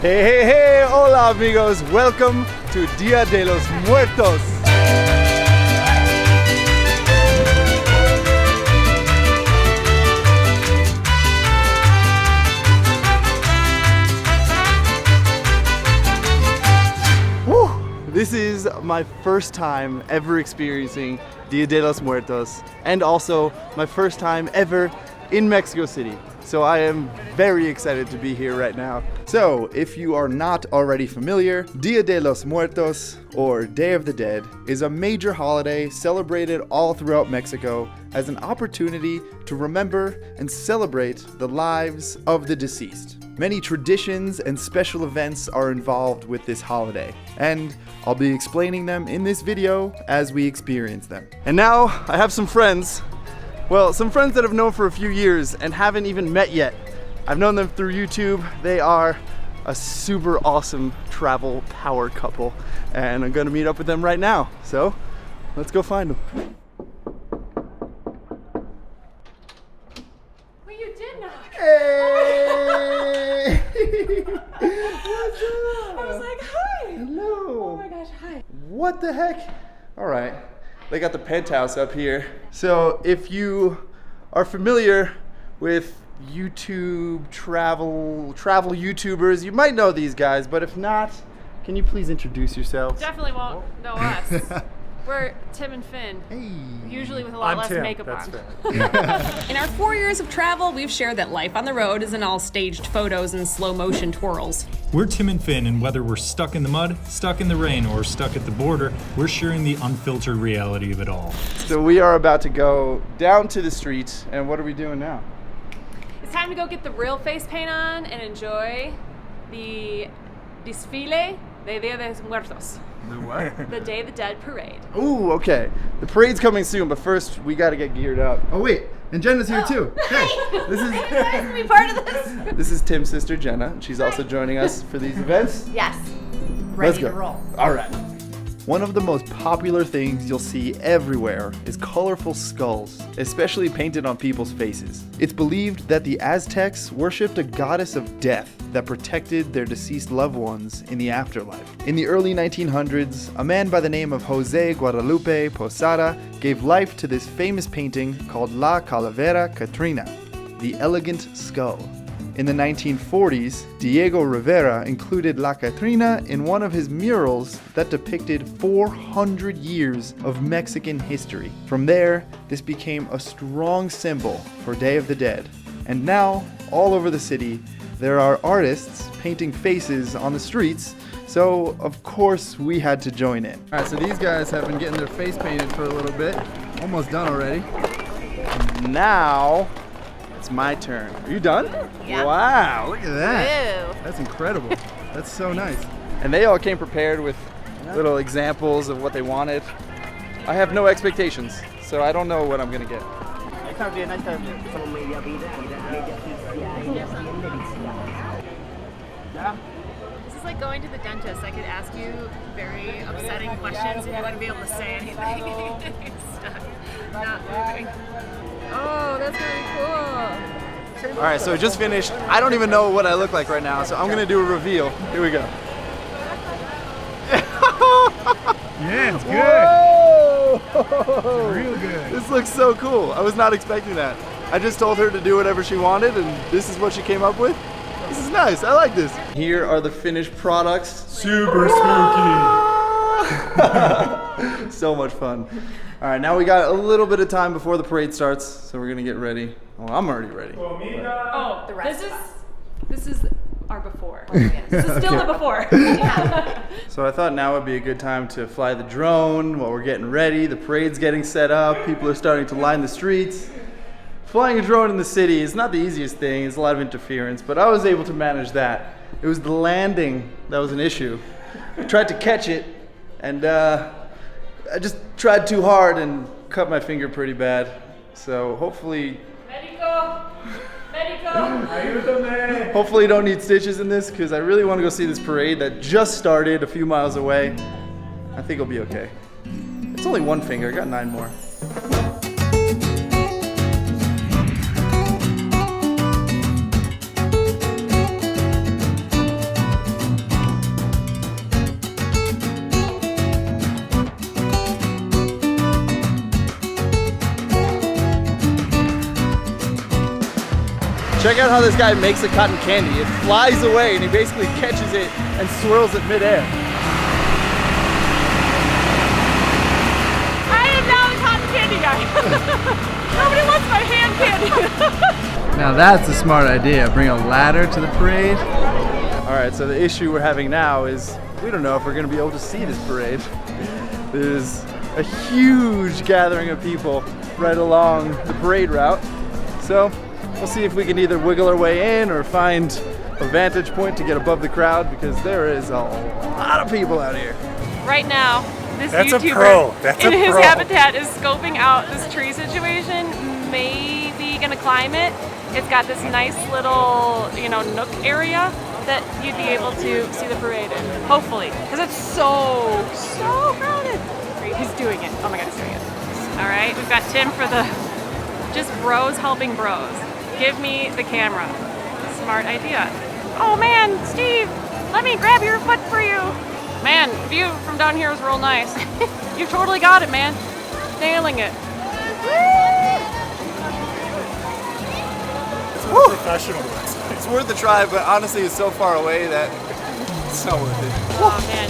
Hey, hey, hey, hola amigos, welcome to Dia de los Muertos. Woo! This is my first time ever experiencing Dia de los Muertos, and also my first time ever in Mexico City. So I am very excited to be here right now. So if you are not already familiar, Dia de los Muertos, or Day of the Dead, is a major holiday celebrated all throughout Mexico as an opportunity to remember and celebrate the lives of the deceased. Many traditions and special events are involved with this holiday, and I'll be explaining them in this video as we experience them. And now I have some friends. Well, some friends that I've known for a few years and haven't even met yet. I've known them through YouTube. They are a super awesome travel power couple, and I'm gonna meet up with them right now. So let's go find them. Well, you did knock. Hey! What's up? I was like, hi. Hello. Oh my gosh, hi. What the heck? All right. They got the penthouse up here. So if you are familiar with YouTube travel YouTubers, you might know these guys, but if not, can you please introduce yourselves? Definitely won't know us. We're Tim and Finn. Hey. Usually with a lot less Tim. makeup That's on. fair. In our 4 years of travel, we've shared that life on the road isn't all staged photos and slow motion twirls. We're Tim and Finn, and whether we're stuck in the mud, stuck in the rain, or stuck at the border, we're sharing the unfiltered reality of it all. So we are about to go down to the street, and what are we doing now? It's time to go get the real face paint on and enjoy the desfile de Dia de los Muertos. The what? The Day of the Dead parade. Ooh, okay. The parade's coming soon, but first we gotta get geared up. Oh wait, and Jenna's here too. Hey, this is Nice to be part of this. this is Tim's sister Jenna, and she's also joining us for these events. Yes. Let's Ready go. to roll. All right. One of the most popular things you'll see everywhere is colorful skulls, especially painted on people's faces. It's believed that the Aztecs worshipped a goddess of death that protected their deceased loved ones in the afterlife. In the early 1900s, a man by the name of Jose Guadalupe Posada gave life to this famous painting called La Calavera Catrina, the elegant skull. In the 1940s, Diego Rivera included La Catrina in one of his murals that depicted 400 years of Mexican history. From there, this became a strong symbol for Day of the Dead. And now, all over the city, there are artists painting faces on the streets, so of course we had to join in. All right, so these guys have been getting their face painted for a little bit. Almost done already. Now, it's my turn. Are you done? Yeah. Wow, look at that. Ew. That's incredible. That's so nice. And they all came prepared with little examples of what they wanted. I have no expectations, so I don't know what I'm gonna get. This is like going to the dentist. I could ask you very upsetting questions and you wouldn't be able to say anything. You're stuck, not moving. Oh, that's really cool. All right, so I just finished. I don't even know what I look like right now, so I'm gonna do a reveal. Here we go. Yeah, it's good. Whoa! It's real good. This looks so cool. I was not expecting that. I just told her to do whatever she wanted, and this is what she came up with. This is nice. I like this. Here are the finished products. Super spooky. So much fun. All right, now we got a little bit of time before the parade starts, so we're gonna get ready. Well, I'm already ready. Oh, The rest this is our before. This is still the before. So I thought now would be a good time to fly the drone while we're getting ready. The parade's getting set up. People are starting to line the streets. Flying a drone in the city is not the easiest thing. It's a lot of interference, but I was able to manage that. It was the landing that was an issue. I tried to catch it, and I just tried too hard and cut my finger pretty bad. So hopefully, hopefully you don't need stitches in this, because I really want to go see this parade that just started a few miles away. I think it'll be okay. It's only one finger, I got 9 more. Check out how this guy makes a cotton candy. It flies away and he basically catches it and swirls it midair. I am now the cotton candy guy. Nobody wants my hand candy. Now that's a smart idea. Bring a ladder to the parade. All right, so the issue we're having now is we don't know if we're gonna be able to see this parade. There's a huge gathering of people right along the parade route. So we'll see if we can either wiggle our way in or find a vantage point to get above the crowd because there is a lot of people out here. Right now, this That's a YouTuber pro. That's in a his pro. habitat is scoping out this tree situation. Maybe gonna climb it. It's got this nice little, nook area that you'd be able to see the parade in. Hopefully, because it's so crowded. He's doing it. Oh my God, he's doing it. All right, we've got Tim for the just bros helping bros. Give me the camera. Smart idea. Oh man, Steve, let me grab your foot for you. Man, view from down here is real nice. You totally got it, man. Nailing it. Professional. It's worth a try, but honestly it's so far away that it's not worth it. Oh man.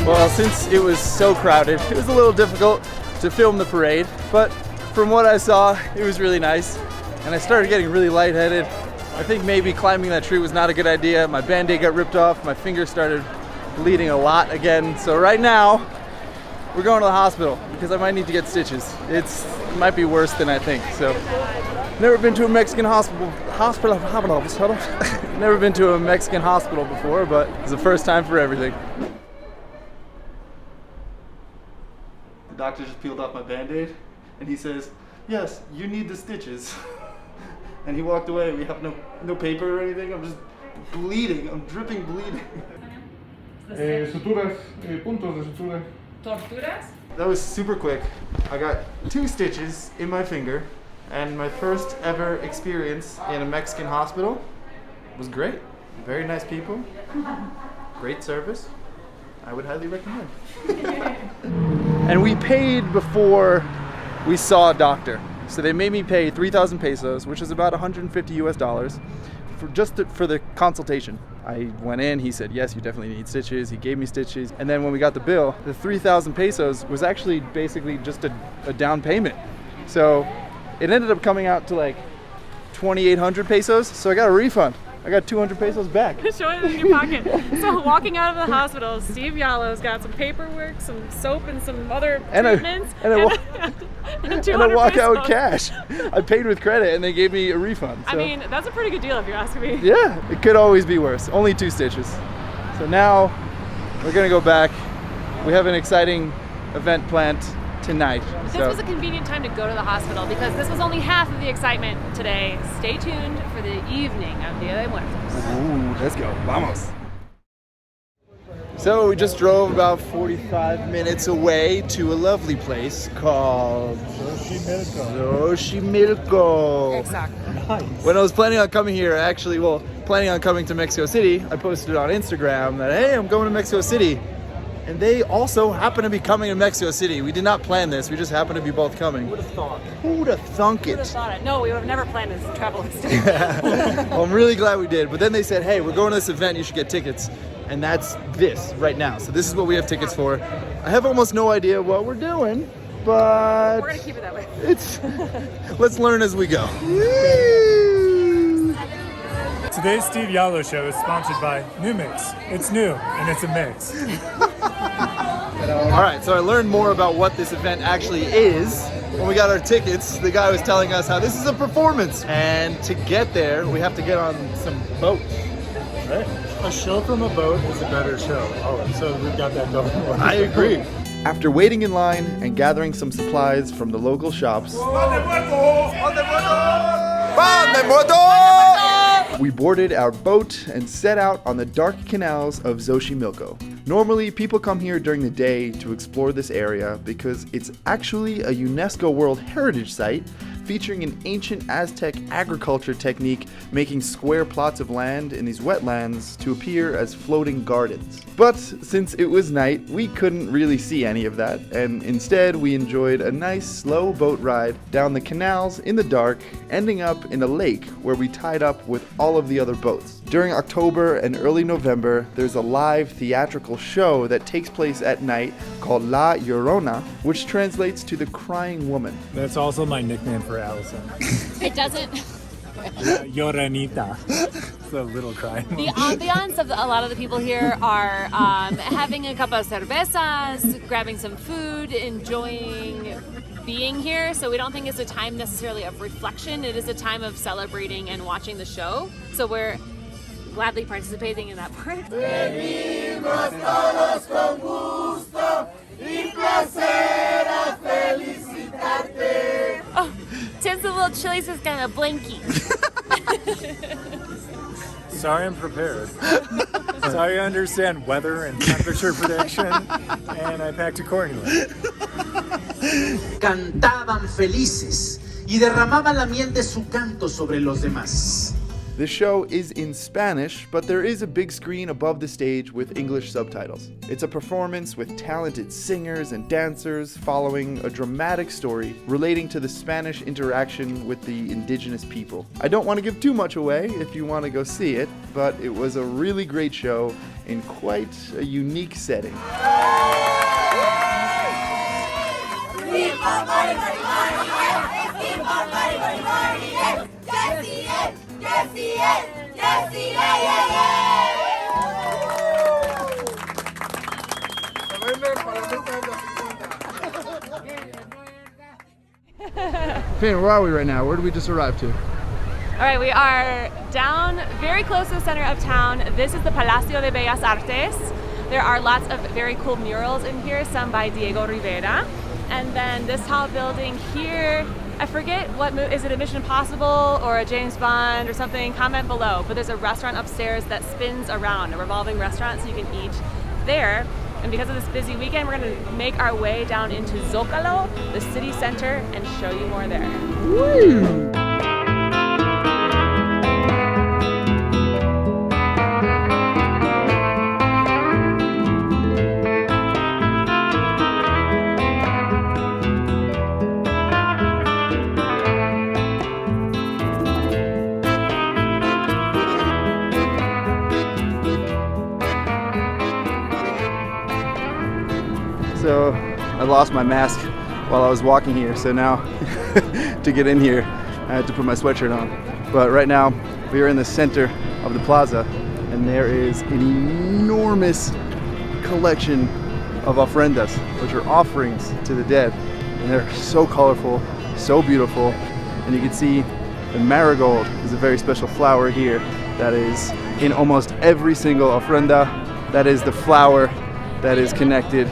Well, since it was so crowded, it was a little difficult to film the parade, but from what I saw, it was really nice. And I started getting really lightheaded. I think maybe climbing that tree was not a good idea. My band-aid got ripped off, my finger started bleeding a lot again. So right now, we're going to the hospital because I might need to get stitches. It might be worse than I think. So, never been to a Mexican hospital. Never been to a Mexican hospital before, but it's the first time for everything. The doctor just peeled off my band-aid and he says, "Yes, you need the stitches." And he walked away. We have no paper or anything. I'm just bleeding. I'm dripping bleeding. Suturas, puntos de sutura. Torturas? That was super quick. I got 2 stitches in my finger, and my first ever experience in a Mexican hospital was great. Very nice people, great service. I would highly recommend. And we paid before we saw a doctor. So they made me pay 3,000 pesos, which is about $150 US, for the consultation. I went in, he said, yes, you definitely need stitches. He gave me stitches. And then when we got the bill, the 3,000 pesos was actually basically just a down payment. So it ended up coming out to like 2,800 pesos. So I got a refund. I got 200 pesos back. Show it in your pocket. So walking out of the hospital, Steve Yalo's got some paperwork, some soap, and some other treatments. And I walk out with 200 cash. I paid with credit and they gave me a refund. So. I mean, that's a pretty good deal if you're asking me. Yeah, it could always be worse. Only 2 stitches. So now we're gonna go back. We have an exciting event planned tonight. This was a convenient time to go to the hospital because this was only half of the excitement today. Stay tuned for the evening of Dia de Muertos. Ooh, let's go. Vamos. So we just drove about 45 minutes away to a lovely place called Xochimilco. Exactly. When I was planning on coming here, planning on coming to Mexico City, I posted on Instagram that, hey, I'm going to Mexico City. And they also happen to be coming to Mexico City. We did not plan this. We just happen to be both coming. Who would have thought? Who would have thunk it? No, we would have never planned this travel extended. Well, I'm really glad we did. But then they said, hey, we're going to this event. You should get tickets. And that's this right now. So this is what we have tickets for. I have almost no idea what we're doing, but We're going to keep it that way. Let's learn as we go. Today's Steve Yalo show is sponsored by New Mix. It's new and it's a mix. All right, so I learned more about what this event actually is. When we got our tickets, the guy was telling us how this is a performance. And to get there, we have to get on some boats. Right? A show from a boat is a better show. Oh, so we've got that going. I agree. After waiting in line and gathering some supplies from the local shops, we boarded our boat and set out on the dark canals of Xochimilco. Normally, people come here during the day to explore this area because it's actually a UNESCO World Heritage Site featuring an ancient Aztec agriculture technique making square plots of land in these wetlands to appear as floating gardens. But since it was night, we couldn't really see any of that, and instead we enjoyed a nice slow boat ride down the canals in the dark, ending up in a lake where we tied up with all of the other boats. During October and early November, there's a live theatrical show that takes place at night called La Llorona, which translates to the crying woman. That's also my nickname for Allison. It doesn't. Lloranita. It's a little crying. The ambiance of a lot of the people here are having a couple of cervezas, grabbing some food, enjoying being here. So we don't think it's a time necessarily of reflection. It is a time of celebrating and watching the show. So we're gladly participating in that part. Oh, Tim's a little chilly, so it's kind of blanky. Sorry I'm prepared. Sorry I understand weather and temperature prediction, and I packed accordingly. Cantaban felices y derramaban la miel de su canto sobre los demás. This show is in Spanish, but there is a big screen above the stage with English subtitles. It's a performance with talented singers and dancers following a dramatic story relating to the Spanish interaction with the indigenous people. I don't want to give too much away if you want to go see it, but it was a really great show in quite a unique setting. Finn, where are we right now? Where did we just arrive to? All right, we are down very close to the center of town. This is the Palacio de Bellas Artes. There are lots of very cool murals in here, some by Diego Rivera. And then this tall building here, I forget is it a Mission Impossible or a James Bond or something? Comment below. But there's a restaurant upstairs that spins around, a revolving restaurant, so you can eat there. And because of this busy weekend, we're gonna make our way down into Zócalo, the city center, and show you more there. Woo! So I lost my mask while I was walking here, so now to get in here I had to put my sweatshirt on. But right now we are in the center of the plaza, and there is an enormous collection of ofrendas, which are offerings to the dead, and they're so colorful, so beautiful. And you can see the marigold is a very special flower here that is in almost every single ofrenda. That is the flower that is connected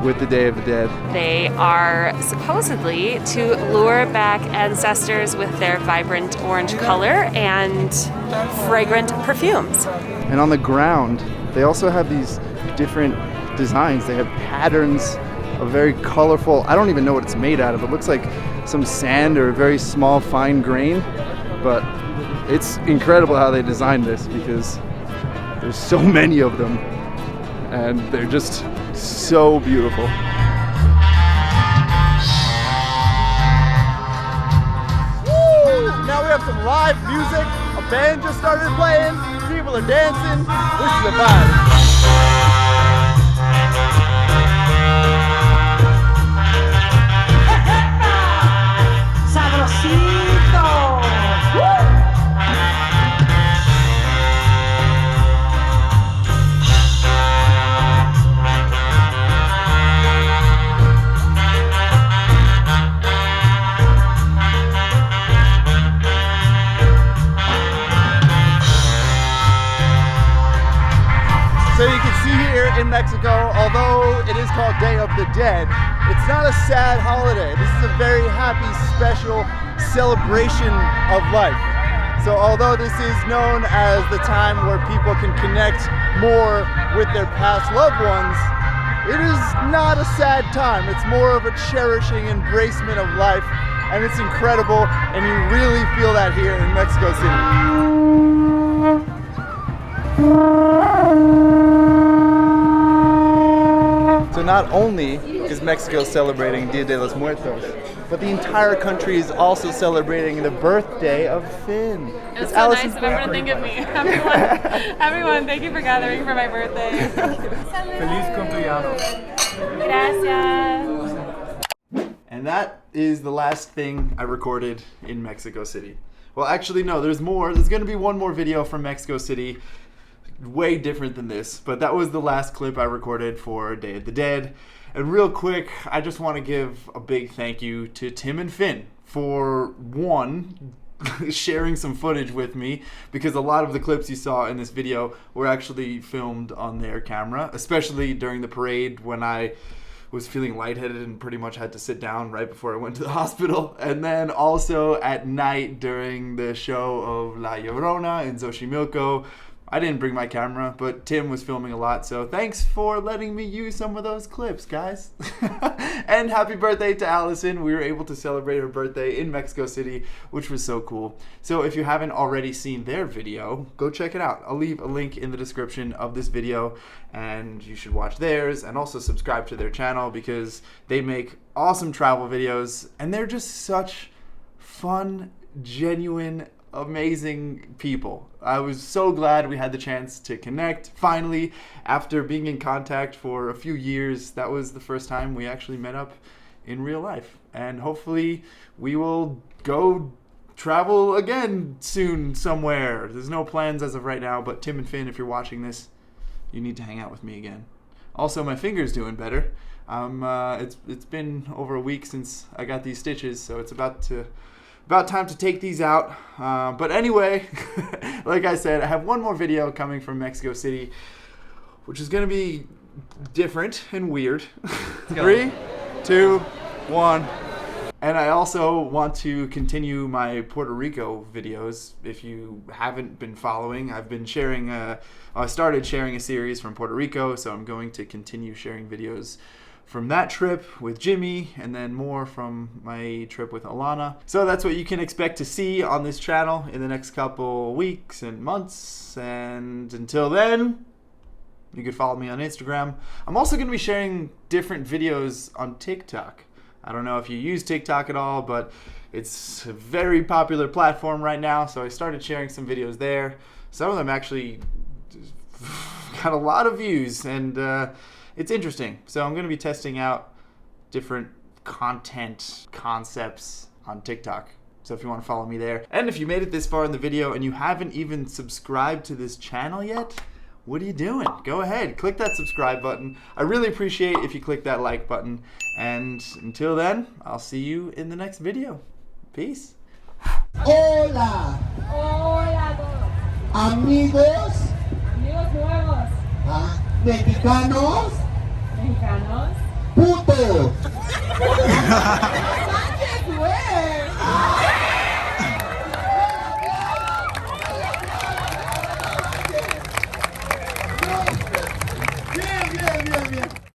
with the Day of the Dead. They are supposedly to lure back ancestors with their vibrant orange color and fragrant perfumes. And on the ground, they also have these different designs. They have patterns of very colorful, I don't even know what it's made out of. It looks like some sand or a very small fine grain, but it's incredible how they designed this because there's so many of them and they're just so beautiful. Woo! Now we have some live music. A band just started playing. People are dancing. This is a vibe. So you can see here in Mexico, although it is called Day of the Dead, it's not a sad holiday. This is a very happy, special celebration of life. So although this is known as the time where people can connect more with their past loved ones, it is not a sad time. It's more of a cherishing embracement of life, and it's incredible, and you really feel that here in Mexico City. So not only is Mexico celebrating Dia de los Muertos, but the entire country is also celebrating the birthday of Finn. It's so nice of everyone to think of me. Everyone, thank you for gathering for my birthday. Feliz cumpleaños. Gracias. And that is the last thing I recorded in Mexico City. Well, actually, no, there's more. There's going to be one more video from Mexico City, way different than this, but that was the last clip I recorded for Day of the Dead. And real quick, I just want to give a big thank you to Tim and Finn for, one, sharing some footage with me, because a lot of the clips you saw in this video were actually filmed on their camera, especially during the parade when I was feeling lightheaded and pretty much had to sit down right before I went to the hospital. And then also at night during the show of La Llorona in Xochimilco. I didn't bring my camera, but Tim was filming a lot, so thanks for letting me use some of those clips, guys. And happy birthday to Allison. We were able to celebrate her birthday in Mexico City, which was so cool. So if you haven't already seen their video, go check it out. I'll leave a link in the description of this video, and you should watch theirs, and also subscribe to their channel because they make awesome travel videos, and they're just such fun, genuine, amazing people. I was so glad we had the chance to connect finally after being in contact for a few years. That was the first time we actually met up in real life, and hopefully we will go travel again soon somewhere. There's no plans as of right now, but Tim and Finn, if you're watching this, you need to hang out with me again. Also, my finger's doing better. It's been over a week since I got these stitches, so it's about time to take these out. But anyway, like I said, I have one more video coming from Mexico City, which is going to be different and weird. 3, 2, 1. And I also want to continue my Puerto Rico videos. If you haven't been following, I've been sharing, I started sharing a series from Puerto Rico, so I'm going to continue sharing videos from that trip with Jimmy, and then more from my trip with Alana. So that's what you can expect to see on this channel in the next couple weeks and months. And until then, you can follow me on Instagram. I'm also going to be sharing different videos on TikTok. I don't know if you use TikTok at all, but it's a very popular platform right now, so I started sharing some videos there. Some of them actually got a lot of views, and it's interesting. So I'm going to be testing out different content concepts on TikTok. So if you want to follow me there. And if you made it this far in the video and you haven't even subscribed to this channel yet, what are you doing? Go ahead, click that subscribe button. I really appreciate if you click that like button. And until then, I'll see you in the next video. Peace. Hola, Hola a todos. amigos, Amigos nuevos. mexicanos, Mexicanos. putos. Bien, bien, bien, bien.